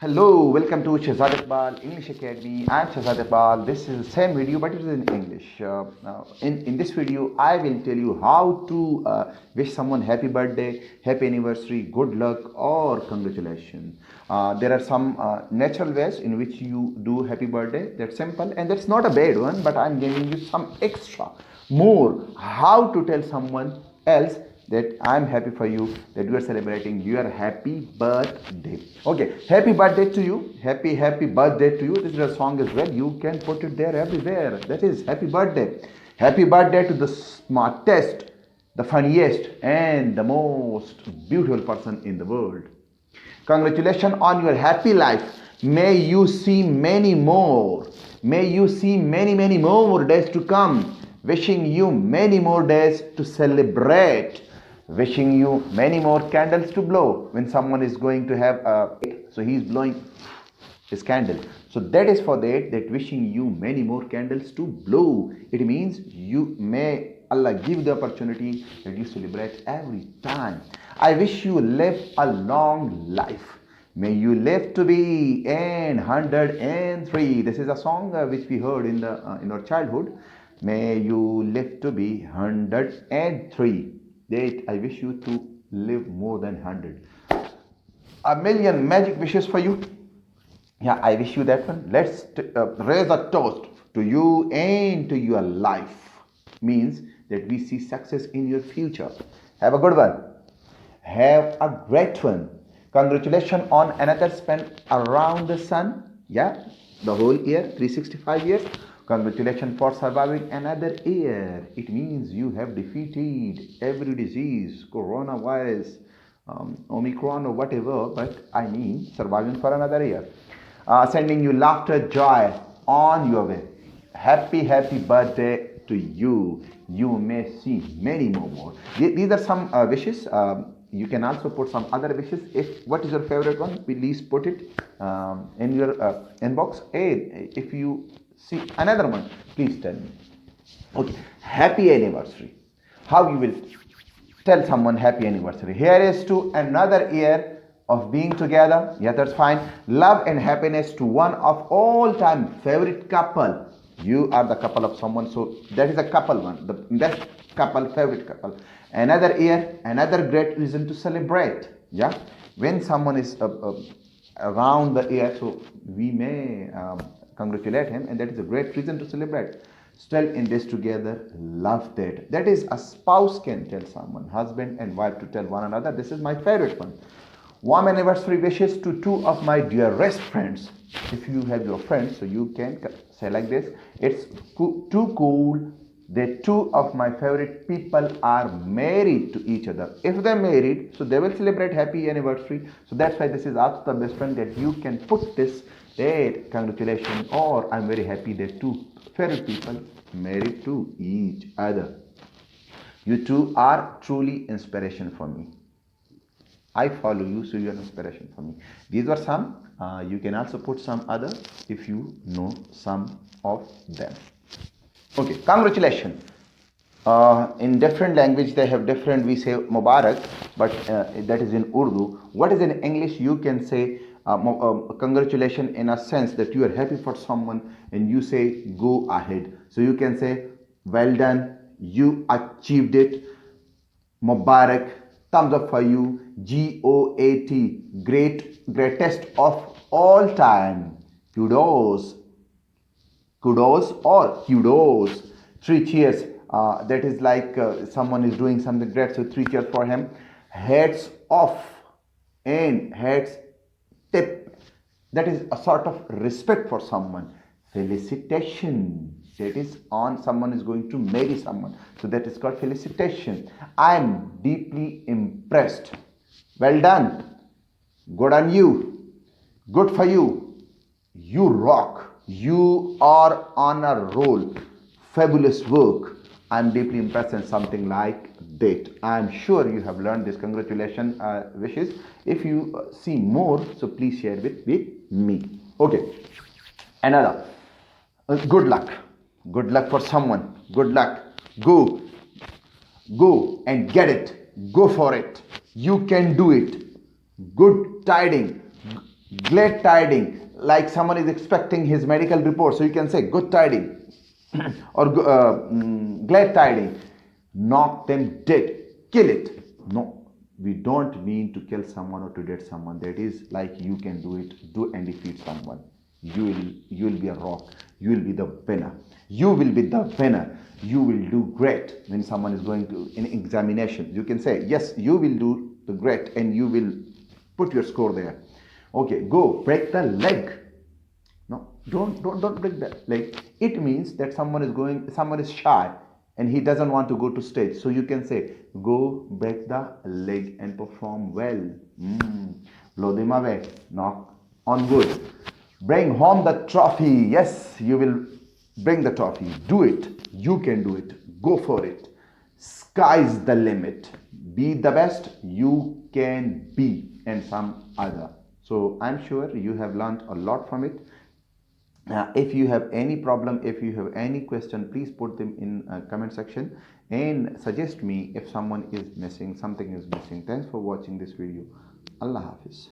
Hello, welcome to Shahzad Iqbal English Academy. I'm Shahzad Iqbal. This is the same video, but it is in English. In this video, I will tell you how to wish someone happy birthday, happy anniversary, good luck, or congratulations. There are some natural ways in which you do happy birthday. That's simple, and that's not a bad one. But I'm giving you some extra, more how to tell someone else that I'm happy for you, that you are celebrating your happy birthday. Okay, happy birthday to you, happy birthday to you. This is a song as well. You can put it there everywhere. That is happy birthday. Happy birthday to the smartest, the funniest, and the most beautiful person in the world. Congratulations on your happy life. May you see many more. May you see many more days to come. Wishing you many more days to celebrate. Wishing you many more candles to blow. When someone is going to have a, so he is blowing his candle. So that is for that wishing you many more candles to blow. It means you may Allah give the opportunity that you celebrate every time. I wish you live a long life. May you live to be in 103. This is a song which we heard in our childhood. May you live to be 103. That I wish you to live more than 100. A million magic wishes for you. Yeah, I wish you that one. Let's raise a toast to you and to your life. Means that we see success in your future. Have a good one. Have a great one. Congratulations on another span around the sun. Yeah, the whole year, 365 years. Congratulations for surviving another year. It means you have defeated every disease, coronavirus, Omicron or whatever, but I mean surviving for another year. Sending you laughter, joy on your way. Happy birthday to you. You may see many more. These are some wishes. You can also put some other wishes. If what is your favorite one, please put it in your inbox. And if you see another one, please tell me. Okay, happy anniversary. How you will tell someone happy anniversary? Here is to another year of being together. Yeah, that's fine. Love and happiness to one of all time favorite couple. You are the couple of someone, so that is a couple one, the best couple, favorite couple. Another year, another great reason to celebrate. Yeah, when someone is around the year, so we may congratulate him, and that is a great reason to celebrate. Still in this together, love that. That is a spouse can tell someone, husband and wife to tell one another. This is my favorite one. Warm anniversary wishes to two of my dearest friends. If you have your friends, so you can say like this. It's too cool that two of my favorite people are married to each other. If they're married, so they will celebrate happy anniversary. So that's why this is also the best friend that you can put this that congratulations, or I'm very happy that two favorite people married to each other. You two are truly inspiration for me. I follow you, so you are inspiration for me. These were some. You can also put some other if you know some of them. Okay, congratulations. In different language they have different. We say Mubarak, but that is in Urdu. What is in English? You can say congratulations in a sense that you are happy for someone, and you say go ahead. So you can say well done, you achieved it. Mubarak, thumbs up for you. GOAT, greatest of all time. Kudos or kudos. Three cheers. That is like someone is doing something great, so three cheers for him. Hats off and hats tip. That is a sort of respect for someone. Felicitation. That is on someone is going to marry someone. So that is called felicitation. I am deeply impressed. Well done. Good on you. Good for you. You rock. You are on a roll. Fabulous work. I am deeply impressed, and something like that. I am sure you have learned this congratulations wishes. If you see more, so please share with me. Okay. Another. Good luck. Good luck for someone. Good luck. Go and get it. Go for it. You can do it. Good tidings. Glad tiding, like someone is expecting his medical report, so you can say good tiding or glad tiding. Knock them dead, kill it. No, we don't mean to kill someone or to dead someone. That is like you can do it, do and defeat someone. You will be a rock. You will be the winner. You will be the winner. You will do great when someone is going to an examination. You can say yes, you will do the great, and you will put your score there. Okay, go break the leg. No, don't break the leg. It means that someone is shy and he doesn't want to go to stage. So you can say, go break the leg and perform well. Blow them away. Knock on wood. Bring home the trophy. Yes, you will bring the trophy. Do it. You can do it. Go for it. Sky's the limit. Be the best you can be, and some other. So I'm sure you have learned a lot from it. If you have any problem, if you have any question, please put them in comment section and suggest me if something is missing. Thanks for watching this video. Allah Hafiz.